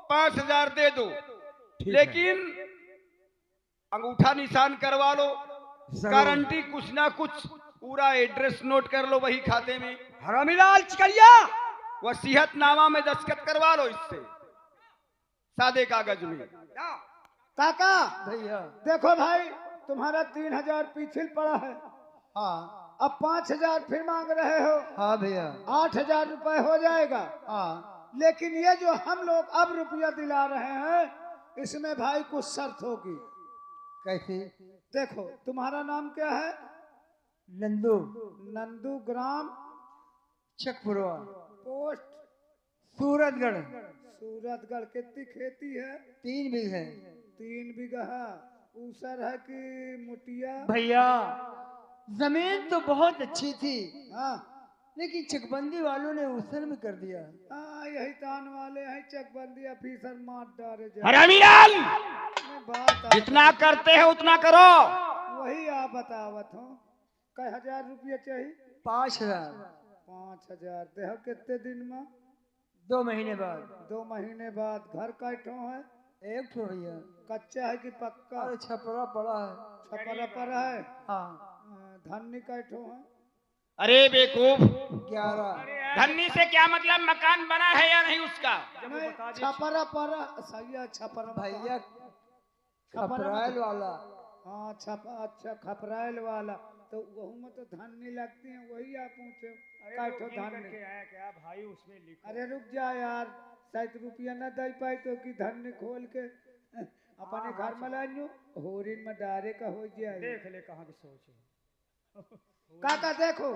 5,000 दे दो, लेकिन अंगूठा निशान करवा लो, गारंटी कुछ ना कुछ, पूरा एड्रेस नोट कर लो वही खाते में। हरामीलाल चिकरिया, वसीयतनामा में दस्तखत करवा लो इससे, सादे कागज में। काका भैया देखो भाई, तुम्हारा 3,000 पीछे पड़ा है। हाँ अब 5,000 फिर मांग रहे हो। हाँ भैया 8,000 रुपए हो जाएगा। हाँ। लेकिन ये जो हम लोग अब रुपया दिला रहे हैं, इसमें भाई कुछ शर्त होगी। कैसे? देखो तुम्हारा नाम क्या है? नंदू, नंदू, ग्राम चकपुरवा, पोस्ट सूरतगढ़। सूरतगढ़। कितनी खेती है? 3 बीघे। 3 बीघा। ऊसर है कि मुटिया? भैया जमीन तो बहुत अच्छी थी, हाँ लेकिन चकबंदी वालों ने उसर में कर दिया। हाँ, यही तान वाले हैं, चकबंदी ऑफिसर मार डाले जाए। हरामीलाल, बात जितना करते हैं उतना करो। वही आप बतावत हो। कई हजार रुपया चाहिए? 5,000। 5,000 देहो कितने दिन में? 2 महीने बाद। 2 महीने बाद। घर कैठो है? 1 ठो भैया। कच्चा है कि पक्का? अरे छपरा पड़ा है। छपरा पर है। हाँ। धन्नी कैठो है? अरे बेवकूफ, 11। धन्नी से क्या मतलब, मकान बना है या नहीं उसका? नहीं, छपरा पर सही है। छपरा भैया छपरा खपराइल वाला। हाँ अच्छा, खपराइल वाला। तो वहू में तो धन्नी लगती है, वही आप पूछे कैठो धन्नी? क्या भाई उसमें लिखो। अरे रुक जा यार, शायद रुपया न दे पाई तो कि धन्नी खोल के अपने घर में लाइयो, होरिन में डारे का हो जाए। देख ले कहाँ की सोच है। काका देखो,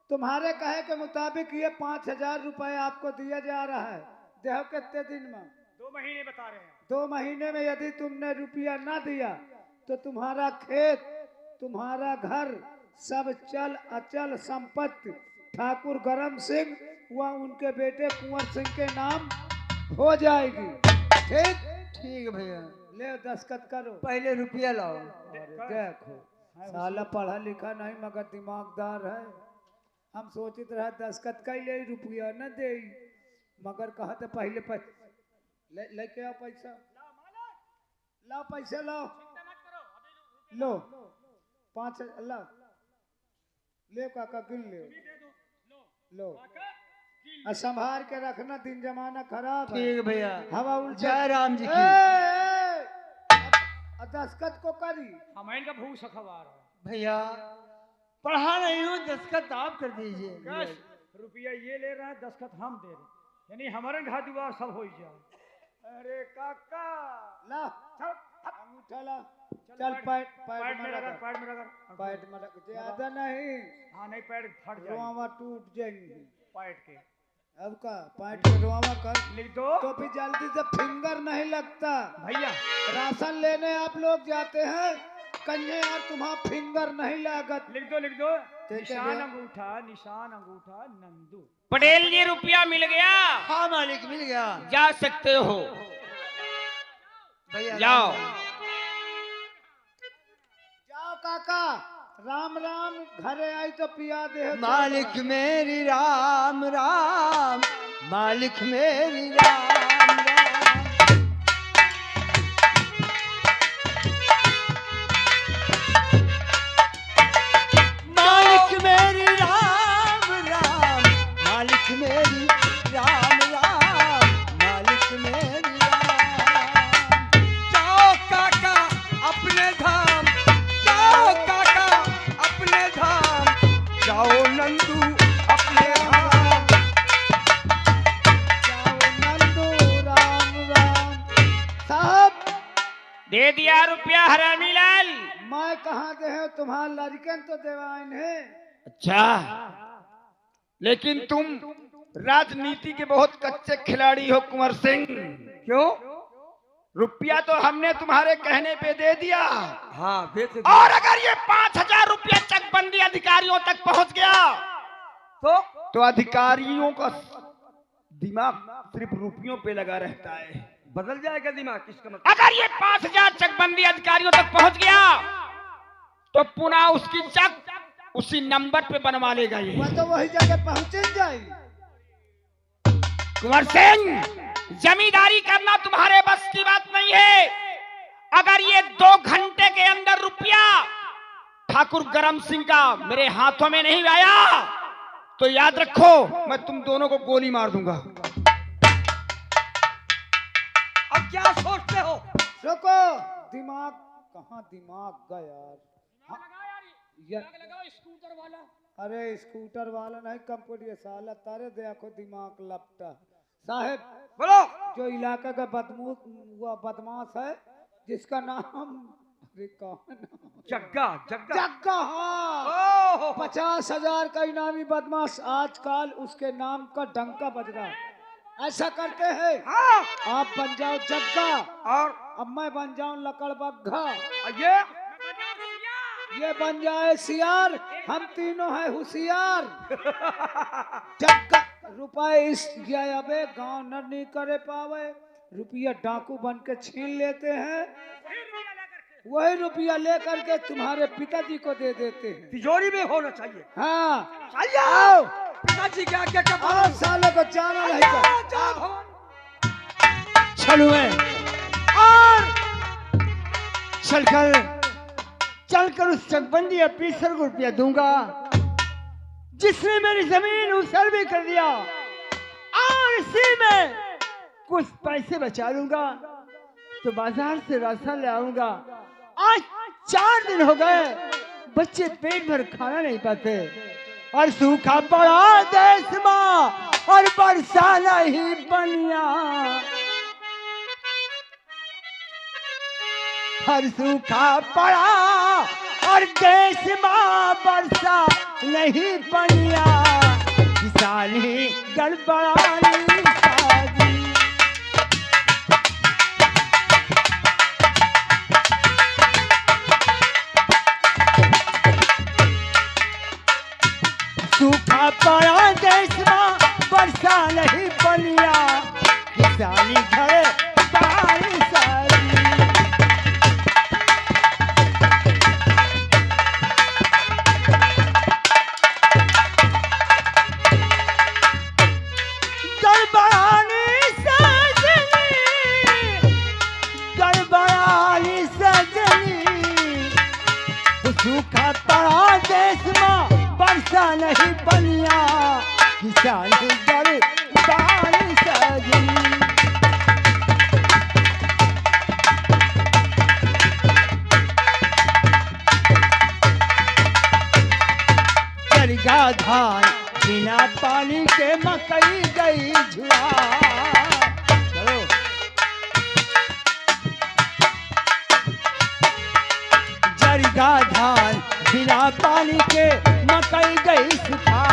तुम्हारे कहे के मुताबिक ये 5,000 रुपए आपको दिया जा रहा है। देहो कितने दिन में? 2 महीने बता रहे हैं। 2 महीने में यदि तुमने रुपया ना दिया तो तुम्हारा खेत, तुम्हारा घर, सब चल अचल संपत्ति ठाकुर गरम सिंह व उनके बेटे कुंवर सिंह के नाम हो जाएगी। ठीक? ठीक है भैया। ले दस्तखत करो। पहले रुपया लाओ। देखो साला पढ़ा लिखा नहीं मगर दिमागदार है। हम सोचित रहे दस्तखत का ले, रुपया न दे, मगर कहा तो पहले लेके आओ पैसा। लाओ पैसा, लाओ लो 5 ला ले काका, गिन लो और संभाल के रखना, दिन जमाना खराब है। ठीक है भैया। हवा उल्टा। जय राम जी की। दस्तखत को करी। हम इनका भूख सखवार है। भैया पढ़ा नहीं हूँ, दस्तखत आप कर दीजिए। कैश रुपया ये ले रहा है, दस्तखत हम दे रहे, यानी हमारे घर दीवार सब हो जाए। अरे काका ला, अंगूठा ला, चल पैट में रगड़, पैट में रगड़, ज्यादा नहीं। हाँ नहीं, पैर फट जाए, रोआवा टूट जाएंगे पैट के। अब का पैट में रोआवा कर लिख दो तो फिर जल्दी से फिंगर नहीं लगता। भैया। राशन लेने आप लोग जाते हैं, कन्या यार तुम्हारा फिंगर नहीं लागत। लिख दो निशान निशान अंगूठा नंदू। पटेल जी, रुपया मिल गया। हाँ मालिक, मिल गया। जा सकते हो, भैया जाओ। जाओ काका, राम राम। घरे आई तो पिया दे। मालिक मेरी राम राम, मालिक मेरी राम राम। मालिक मेरी राम राम, मालिक मेरी राम राम, मालिक मेरी राम। जाओ काका अपने धाम, जाओ काका अपने धाम, जाओ नंदू अपने धाम, जाओ नंदू राम राम। साहब दे दिया रुपया हरामीलाल। मैं कहाँ दे है, तुम्हारा लड़कन तो देवाइन है। अच्छा, लेकिन तुम राजनीति के बहुत कच्चे खिलाड़ी हो कुंवर सिंह। क्यों? रुपया तो हमने तुम्हारे कहने पे दे दिया, हाँ फिर और अगर ये 5,000 रुपया चकबंदी अधिकारियों तक पहुंच गया तो अधिकारियों का दिमाग सिर्फ रुपयों पे लगा रहता है। बदल जाएगा दिमाग, किसका मतलब? अगर ये 5,000 चकबंदी अधिकारियों तक पहुंच गया तो पुनः उसकी चक उसी नंबर पे बनवा लेगा ये। वह तो वही जगह पहुँच जाए। कुंवर सिंह, जमींदारी करना तुम्हारे बस की बात नहीं है। अगर ये 2 घंटे के अंदर रुपया ठाकुर गरम सिंह का मेरे हाथों में नहीं आया तो याद रखो मैं तुम दोनों को गोली मार दूंगा। अब क्या सोचते हो? रुको, दिमाग कहाँ दिमाग गया यार। हाँ, स्कूटर वाला। अरे स्कूटर वाला नहीं, कंप्यूटर साला तारे देखो दिमाग लपटा। साहब बोलो। जो इलाका का बदमाश है जिसका नाम अरे कौन जग्गा जग्गा जग्गा, हाँ, ओह 50,000 का इनामी बदमाश आजकल उसके नाम का डंका बज रहा है। ऐसा करते हैं हाँ। आप बन जाओ जग्गा और अब मैं बन जाऊं लकड़बग्घा, ये ये बन जाए सियार, हम तीनों हैं होशियार। जग्गा रुपए इस अबे गांव न नहीं करे पावे, रुपया डाकू बन के छीन लेते हैं, वही रुपया लेकर के तुम्हारे पिताजी को दे देते हैं। तिजोरी में होना चाहिए। हाँ चाहिए। आओ पिताजी क्या क्या क्या और साले को जाना नहीं कर। चलू है और चलकर उस चकबंदी ऑफिसर को रुपया दूंगा जिसने मेरी जमीन उसर भी कर दिया, और इसी में कुछ पैसे बचा लूंगा तो बाजार से राशन ले आऊंगा। आज 4 दिन हो गए बच्चे पेट भर खाना नहीं पाते, और सूखा पड़ा देश माँ और वर्षा नहीं बनिया, हर सूखा पड़ा और देश माँ वर्षा नहीं बनिया, किसानी गड़बड़ानी साजी। सूखा पड़ा देश माँ वर्षा नहीं बनिया, किसानी घर बारी सारी। गड़बड़ानी सजनी, सूखा पड़ा देश माँ वर्षा नहीं बनिया, किसानी गड़बड़ानी सजनी। चरगा धान बिना पानी के मकई गई झुआ। चलो जरगा धान बिना पानी के मकई गई सुखा,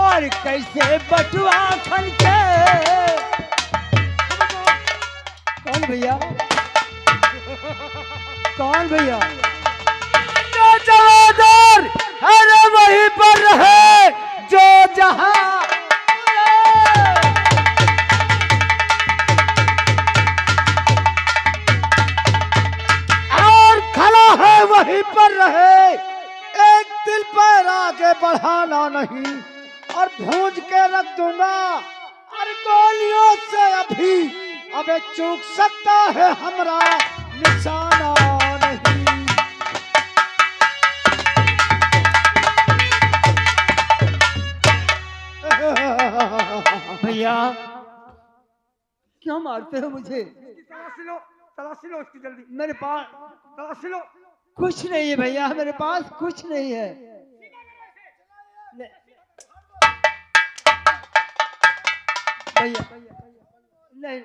और कैसे बटुआ खन के। कौन भैया कौन भैया? जवादर अरे वहीं पर रहे जो जहां, और खड़ा है वहीं पर रहे, एक दिल पर आगे बढ़ाना नहीं, और भूंज के रख दूंगा, और गोलियों से अभी अबे चूक सकता है हमरा निशाना नहीं। भैया क्यों मारते हो मुझे? तलाशी लो उसकी जल्दी। मेरे पास तलाशी लो। कुछ नहीं है भैया, मेरे पास कुछ नहीं है। भैया नहीं,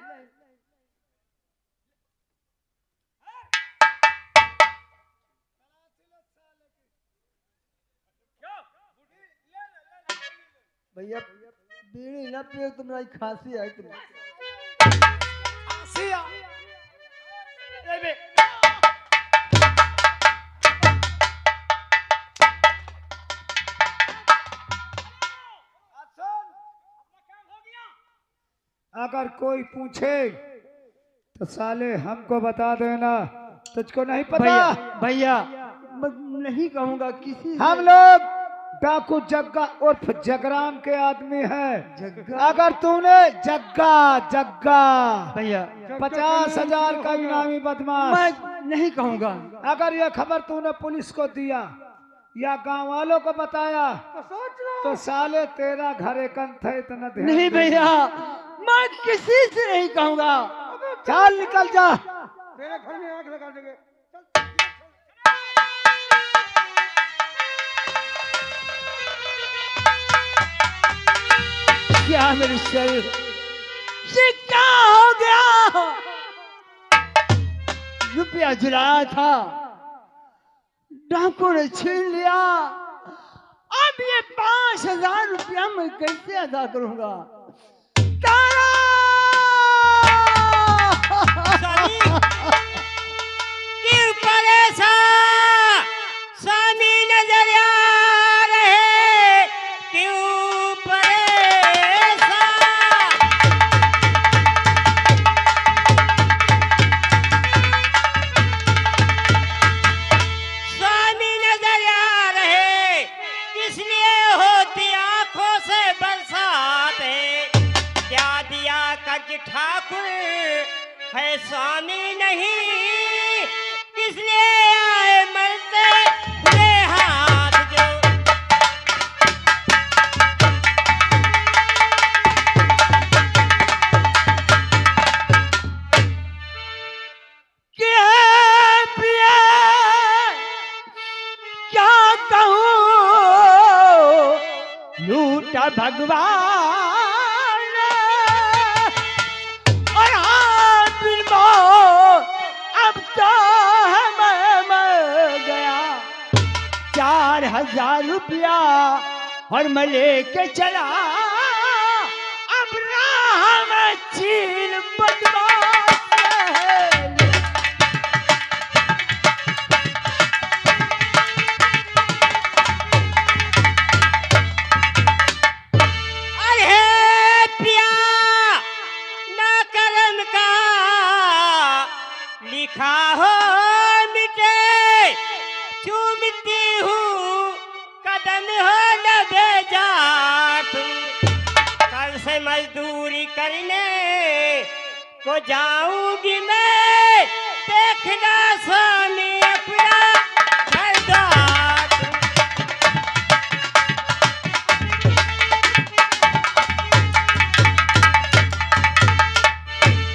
भैया बीड़ी ना पियो, तुम्हारी खांसी आई तुम्हें। अगर कोई पूछे तो साले हमको बता देना, तुझको नहीं पता। भैया भैया मैं नहीं कहूँगा किसी से। हम लोग डाकू जग्गा उर्फ जगराम के आदमी है। जग्गा? अगर तूने जग्गा जग्गा भैया 50,000 का इनामी बदमाश, मैं नहीं कहूँगा। अगर ये खबर तूने पुलिस को दिया या गांव वालों को बताया तो साले तेरा घर एकंत है। इतना ध्यान नहीं दे। भैया, मैं किसी से नहीं कहूँगा। चल निकल जा। तेरे घर में आग लगा देंगे। क्या मेरे शरीर से क्या हो गया? रुपया जुलाया था, डाकू ने छीन लिया। अब ये 5,000 रुपया मैं कैसे अदा करूंगा? तारा! क्यों परेशान स्वामी नजर आ रहे, क्यों परेशान? स्वामी नजर आ रहे, किस लिए होती आंखों से बरसात है? क्या दिया कज ठाकुर है स्वामी नहीं, किस लिए आए मरते हुए हाथ जो? क्या प्रिया, क्या कहूँ, लूटा भगवान और हाथ बिल्बो, अब तो मैं मर गया। 4,000 रुपया और मैं लेके चला, अब राह में चीन बदमाश है। अरे पिया ना करम का लिखा हो मिटे, चूमती हूँ कदम हो न भेजा तू। कल से मजदूरी करने को जाऊंगी मैं, देखना स्वामी अपना घर द्वार तू।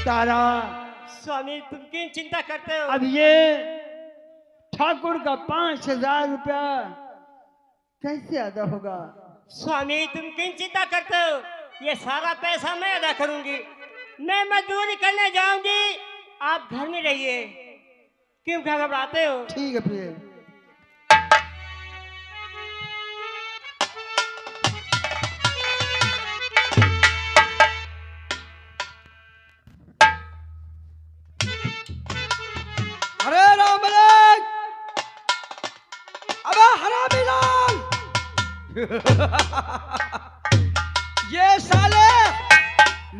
तारा, स्वामी तुम क्यों चिंता करते हो? अब ये ठाकुर का 5,000 रुपया कैसे अदा होगा? स्वामी तुम क्यों चिंता करते हो? ये सारा पैसा मैं अदा करूंगी। मैं मजदूरी करने जाऊंगी, आप घर में रहिए। क्यों घबराते हो? ठीक है प्रिय। अरे राम मलिक, अबे हरामी लाल, ये साले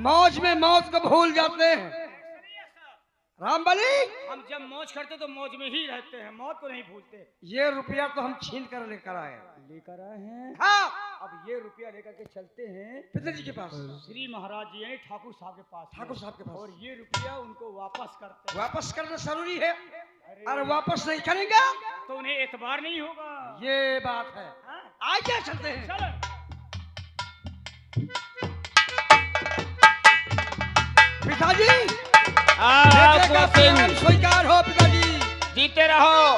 मौज में मौत को भूल जाते हैं। राम मलिक, हम जब मौज करते तो मौज में ही रहते हैं, मौत को नहीं भूलते। ये रुपया तो हम छीन कर लेकर आए। लेकर आए हैं, हाँ, अब ये रुपया लेकर के चलते हैं पिताजी के पास, श्री महाराज जी यानी ठाकुर साहब के पास। ठाकुर साहब के पास। और ये रुपया उनको वापस करते हैं। वापस करना जरूरी है, और वापस नहीं करेंगे तो उन्हें एतबार नहीं होगा। ये बात है। हाँ? आइए चलते हैं। चलो। पिताजी, हाँ, बेटे का प्यार स्वीकार हो। पिताजी जीते रहो।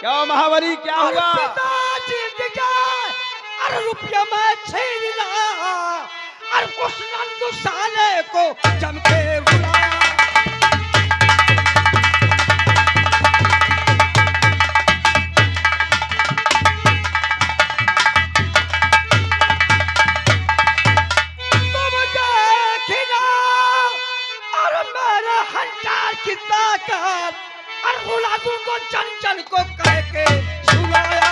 क्यों महावरी, क्या अरे हुआ? पिताजी विजय, अरे रुपया मैं छीन रहा, अरे उस नंदू साले को जम के रुलाया। तुम देखना, अरे मेरे हंकार की ताकत, अरे गुलाबों को चंचल को कह के सुनाया।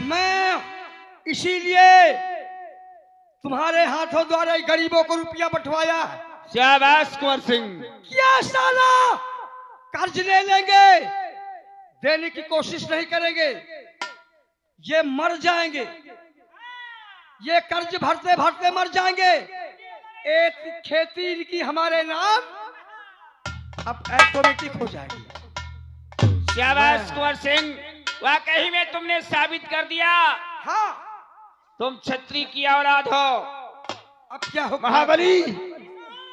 मैं इसीलिए तुम्हारे हाथों द्वारा ही गरीबों को रुपया बंटवाया है। शाबाश कुंवर सिंह। क्या साला कर्ज ले लेंगे, देने की कोशिश नहीं करेंगे, ये मर जाएंगे, ये कर्ज भरते भरते मर जाएंगे। एक खेती की हमारे नाम अब ऑटोमेटिक हो जाएगी। शाबाश कुंवर सिंह, वाकई में तुमने साबित कर दिया हाँ, तुम छत्री की औलाद हो। अब क्या हो महाबली,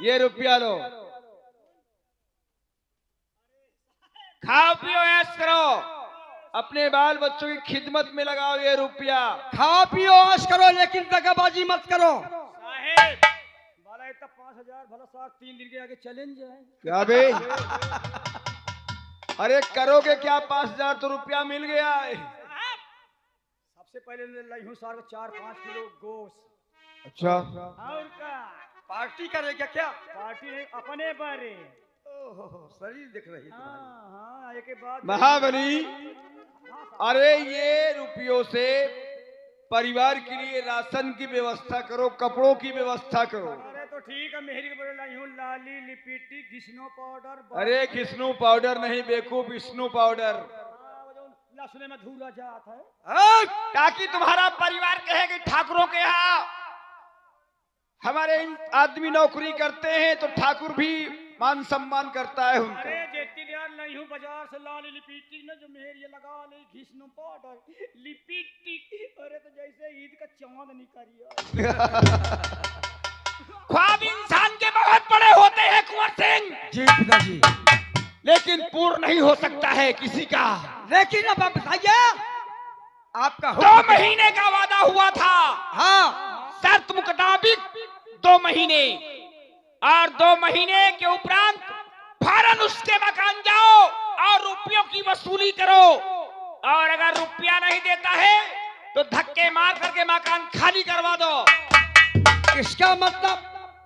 ये रुपया लो, खाओ पियो ऐश करो, अपने बाल बच्चों की खिदमत में लगाओ ये रुपया। खाओ पियो ऐश करो, लेकिन दगाबाजी मत करो। साहेब बाला इतना 5000 भला साहब 3 दिन के आगे चैलेंज है। क्या बे? अरे करोगे क्या? 5000 तो रुपया मिल गया है। सबसे पहले लाई हूँ सार 4-5 किलो गोश्त। अच्छा, और का पार्टी करेगा क्या? पार्टी नहीं, अपने बारे। ओहो, शरीर दिख रही है तुम्हारी। हाँ एक के बाद महाबली, अरे ये रुपयों से परिवार के लिए राशन की व्यवस्था करो, कपड़ों की व्यवस्था करो। अरे तो ठीक है, मेहरी के बोले लाई हूँ लाली लिपिटी घिसनो पाउडर। अरे घिसनू पाउडर नहीं बेवकूफ, विष्णु पाउडर, लहसुन में धूला जाता है। ताकि तुम्हारा परिवार कहे कि ठाकुरों के यहाँ हमारे आदमी नौकरी करते हैं तो ठाकुर भी मान सम्मान करता है उनका। अरे जेती यार लाई हूँ बाजार से लाली लिपिटी ना, जो मेहर ये लगा ले घिसनो पाउडर लिपिटी। अरे तो जैसे ईद का चांद निकलिया। ख्वाब इंसान के बहुत बड़े होते हैं कुंवर सिंह, जी पिताजी, लेकिन पूर्ण नहीं हो सकता है किसी का। लेकिन अब आप बताइए, आपका 2 महीने का वादा हुआ था, हाँ, शर्त मुताबिक 2 महीने, और 2 महीने के उपरांत फौरन उसके मकान जाओ और रुपयों की वसूली करो, और अगर रुपया नहीं देता है तो धक्के मार करके मकान खाली करवा दो। इसका मतलब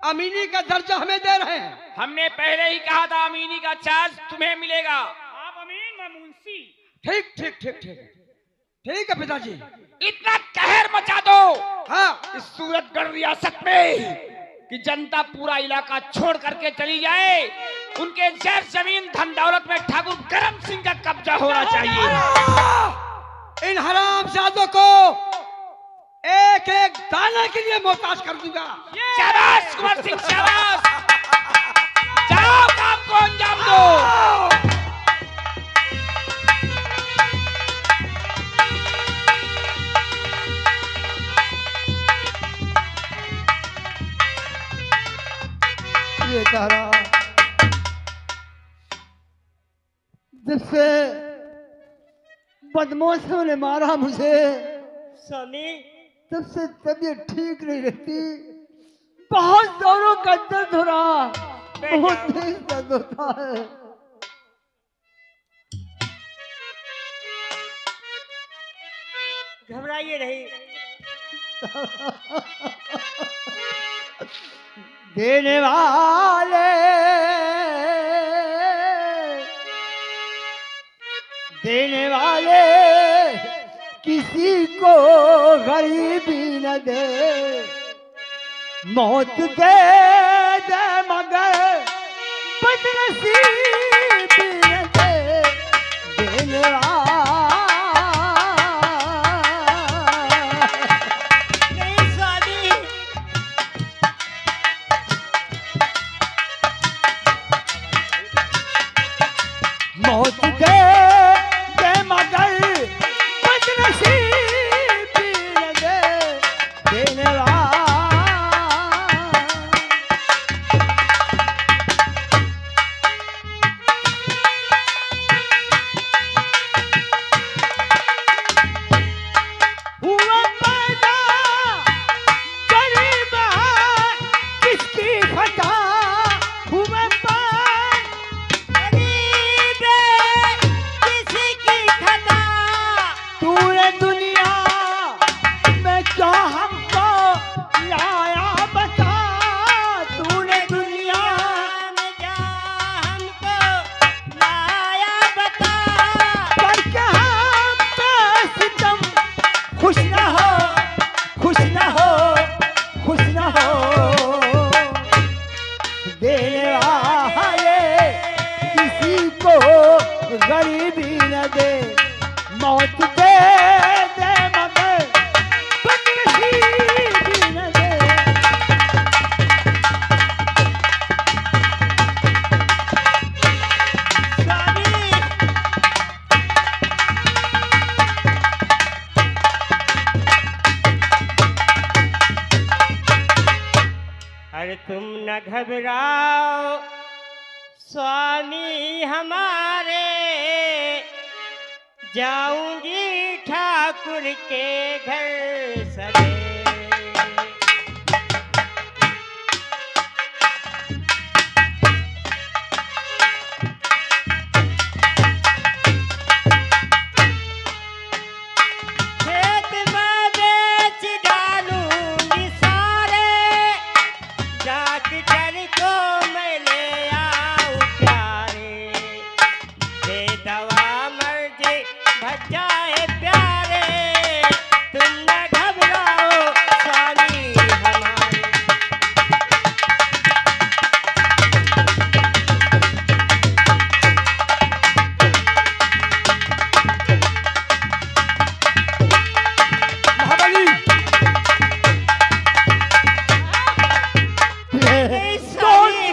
अमीनी का दर्जा हमें दे रहे हैं। हमने पहले ही कहा था अमीनी का चार्ज तुम्हें मिलेगा। आप अमीन मैं मुंशी। ठीक ठीक ठीक ठीक ठीक है पिताजी। इतना कहर मचा दो हाँ, इस सूरतगढ़ रियासत में कि जनता पूरा इलाका छोड़ करके चली जाए। उनके जैर जमीन धन दौलत में ठाकुर करम सिंह का कब्जा होना चाहिए। इन हरामजादों को एक एक दाने के लिए मोहताज कर दूंगा। शाबाश कुंवर सिंह, शाबाश, जाओ काम को अंजाम दो। ये तारा जिससे बदमाशों ने मारा मुझे, स्वामी तब से तबीयत ठीक नहीं रहती। बहुत जोरों का दर्द हो रहा, बहुत तेज दर्द होता है। घबराइए नहीं। देने वाले देने वाले किसी को गरीबी न दे, मौत दे दे मगर बदनसीबी न दे। देने वाले नहीं स्वामी, मौत दे दे मगर बदनसीबी न दे। देने वाला न दे, मौत दे दे मगर बदनसीबी न दे। अरे तुम न घबराओ स्वामी हमारे, जाऊंगी ठाकुर के घर सवेरे। खेत में बेच डालूंगी सारे, डॉक्टर को मैं ले आऊं प्यारे, दे दवा मर्जी भज जाए प्यारे, तुम न घबराओ स्वामी हमारे। महाबली ए स्वामी,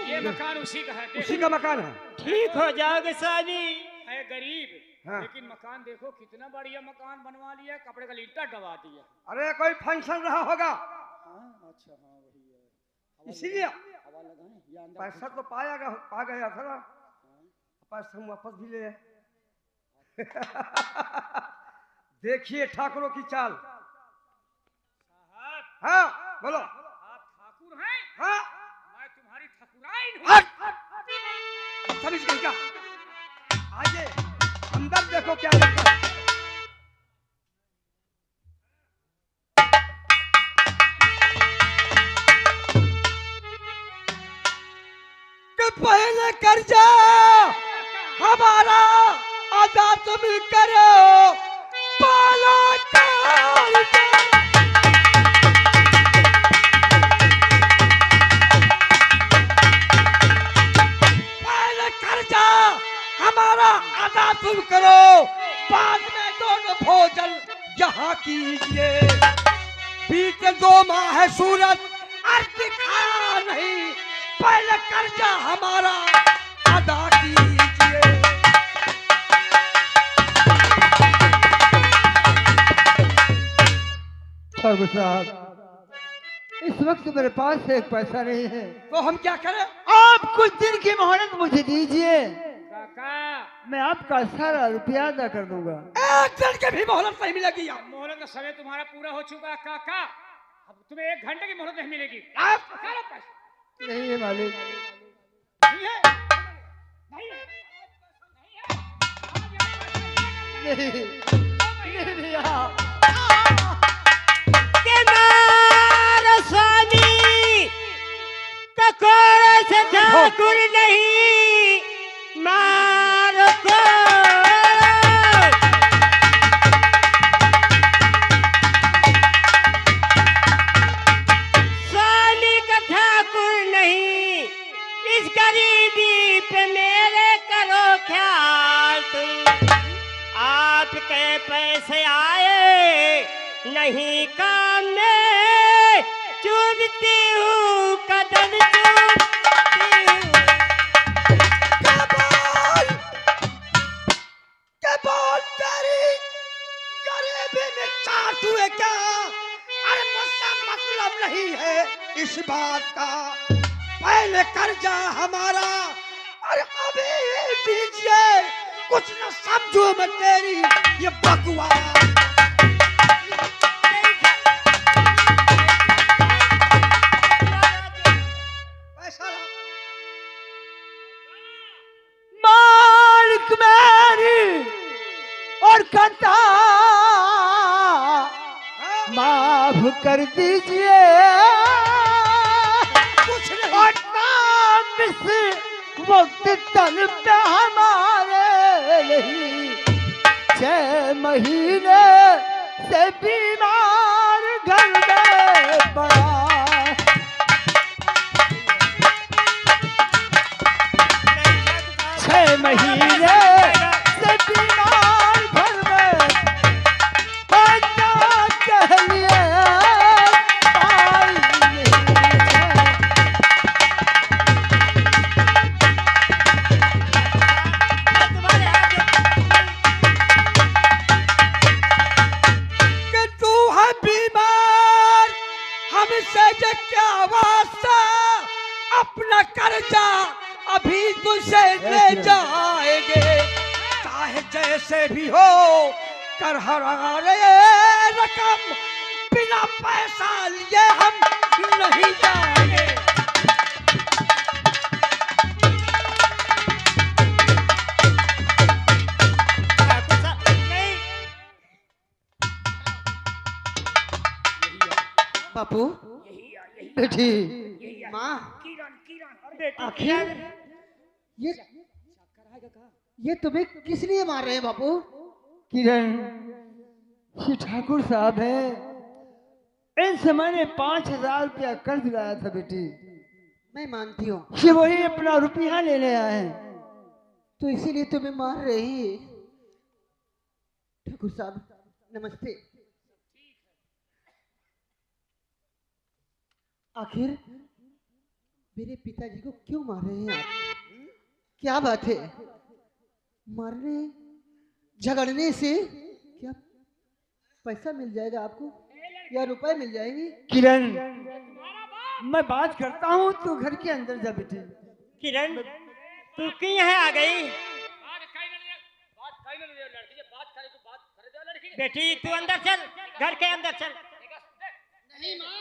ये मकान उसी का है। उसी का मकान है। ठीक हो जाओगे स्वामी। है गरीब, हाँ। लेकिन मकान देखो कितना बढ़िया मकान बनवा लिया, कपड़े का लीटा डबा दिया। अरे कोई फंक्शन रहा होगा हाँ अच्छा, हाँ वही है। इसीलिए हवा लगाएं या अंदर पैसा तो पा गया था ना, पैसा हम वापस भी ले आए। देखिए ठाकुरों की चाल। साहब, हाँ बोलो। आप ठाकुर हैं, हाँ मैं तुम्हारी ठकुराइन हूँ। हट समझ गई क्या? आइए अंदर देखो क्या लिखा है। कि पहले कर्जा हमारा अदा तुम करो, पाला कर्जा। पहले कर्जा हमारा अदा तुम करो, बाद में दोनों भोजन यहाँ कीजिए। बीते 2 माह है सूरज और दिखाया नहीं, पहले कर्जा हमारा अदा कीजिए। ठाकुर साहब, इस वक्त मेरे पास एक पैसा नहीं है, तो हम क्या करें? आप कुछ दिन की मोहलत मुझे दीजिए, काका, मैं आपका सारा रुपया अदा कर दूंगा। एक दिन के भी मोहलत नहीं मिलेगी। मोहलत का समय तुम्हारा पूरा हो चुका है काका, अब तुम्हें 1 घंटे की मोहलत नहीं मिलेगी। आप निकालो पैसे। नहीं है मालिक, नहीं है, नहीं है, नहीं है। नहीं भैया। के मारो स्वामी, ककोर से ठाकुर नहीं, मारो को। स्वामी का ठाकुर नहीं, इस गरीबी पे मेरे करो ख्याल तुम। आपके पैसे आए नहीं काम में, चूमती हूँ कदम चूमती हूँ। कबाल तेरी गरीबी में चाटू है क्या? अरे मुझसे मतलब नहीं है इस बात का, पहले कर्जा हमारा अरे अभी दीजिए, कुछ न समझो मैं तेरी ये बकवास। पैसा ला। मालिक मेरी और कंता माफ कर दीजिए, कुछ नहीं। और नाम से वक्त तन पे हमारे नहीं, 6 महीने से बीमार घर में पड़ा। 6 महीने से चाहे जैसे भी हो कर हरारे रकम, बिना पैसा लिए हम नहीं जाएंगे। बापू बेटी माँ आखिर ये तुम्हें किस लिए मार रहे हैं बापू? किरण, ये ठाकुर साहब है, इनसे मैंने 5,000 रुपया कर्ज लाया था बेटी। मैं मानती हूँ कि वही अपना रुपया लेने आए हैं, तो इसीलिए तुम्हें मार रहे हैं। ठाकुर साहब नमस्ते। आखिर मेरे पिताजी को क्यों मार रहे हैं आप? क्या बात है? मारने झगड़ने से क्या पैसा मिल जाएगा आपको या रुपए मिल जाएंगे? किरण, मैं बात करता हूँ, तू घर के अंदर जा बेटी। किरण, तू क्यों यहाँ आ गई? बेटी तू अंदर चल, घर के अंदर चल। नहीं माँ,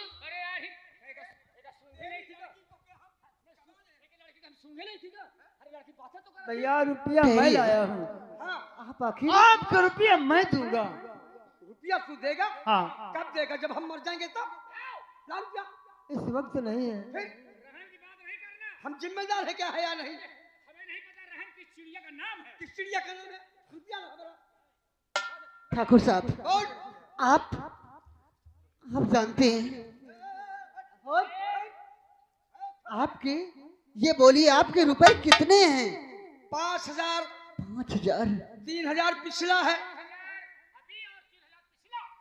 भैया रुपया मैं लाया हूँ। आप आखिर आपका रुपया मैं दूंगा। रुपया तू देगा? हाँ। कब देगा? जब हम मर जाएंगे तब? ला रुपया। इस वक्त नहीं है। फिर हम जिम्मेदार है क्या है या नहीं? हमें नहीं पता रहन किस चिड़िया का नाम है। किस चिड़िया का नाम है? रुपया ला हमारा। ठाकुर साहब और आप जानते हैं आपके, ये बोलिए आपके रुपए कितने हैं? 5,000। 5,000? 3,000 पिछला है।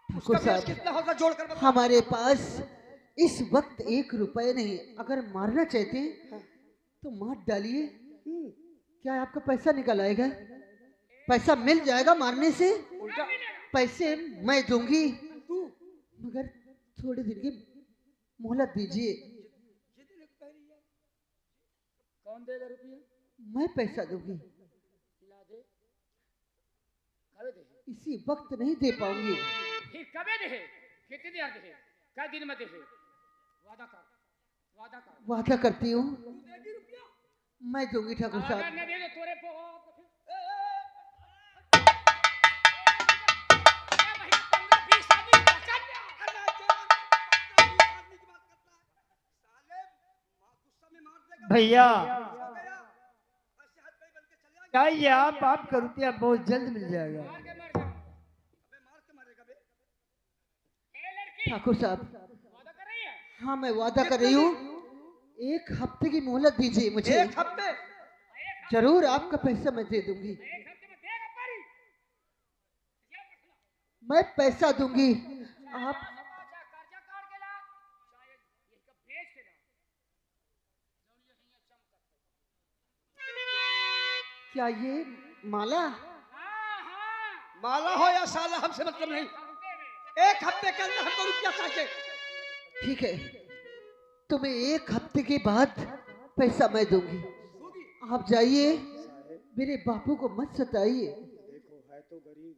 ठाकुर उसका ब्याज साहब कितना होगा जोड़कर बता। हमारे पास इस वक्त 1 रुपए नहीं। अगर मारना चाहते हैं तो मार डालिए। क्या आपका पैसा निकल आएगा? पैसा मिल जाएगा मारने से। उल्टा पैसे मैं दूंगी, मगर थोड़े दिन की मोहलत दीजिए। कौन देगा रुपया? मैं पैसा दूंगी। खिला दे। कब दे? इसी वक्त नहीं दे पाऊंगी। फिर कब दे? कितने देर दे? कई दिन में दे? वादा कर, वादा कर। वादा करती हूँ मैं दूंगी ठाकुर अगर साहब। न दे तो तोरे पे भैया चाहिए आपका रुपया बहुत जल्द मिल जाएगा। ठाकुर साहब वादा कर रही है? हाँ मैं वादा कर रही हूँ। 1 हफ्ते की मोहलत दीजिए मुझे। 1 हफ्ते? जरूर आपका पैसा मैं दे दूंगी। 1 हफ्ते में देगा पारी? मैं पैसा दूंगी। आप कर्जा काट के ला, शायद ये का बेच के ला। क्या ये माला? माला हो या साला हमसे मतलब नहीं। 1 हफ्ते के अंदर हमको रुपया चाहिए। ठीक है, तुम्हें 1 हफ्ते के बाद पैसा मैं दूंगी। आप जाइए, मेरे बापू को मत सताइए। देखो है तो गरीब,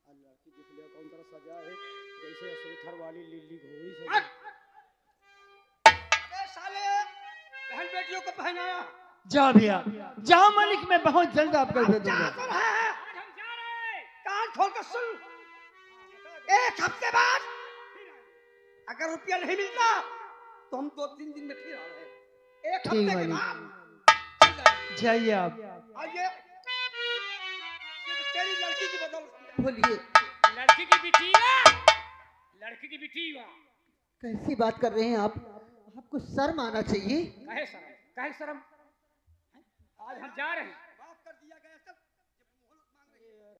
अल्लाह की दिख लिया कौन तरह सजा है, जैसे असुथर वाली लिली घोड़ी सजा। साले बहन बेटियों को पहनाया। जा भैया जाओ, मालिक मैं बहुत जल्द आपका दे दूंगा। क्या कर रहा है? हम जा रहे हैं। कान खोल कर सुन। 1 हफ्ते बाद अगर रुपया नहीं मिलता तो हम 2-3 दिन में फिर आ रहे हैं। 1 ठीक हफ्ते के मालिक। बाद जाइए आप। आइए। तेरी लड़की की बदौलत। बोलिए लड़की की बिटिया, लड़की की बिटिया। कैसी बात कर रहे हैं आप? आपको शर्म आना चाहिए। कहे शर्म, कहे शर्म। आज हम जा रहे हैं,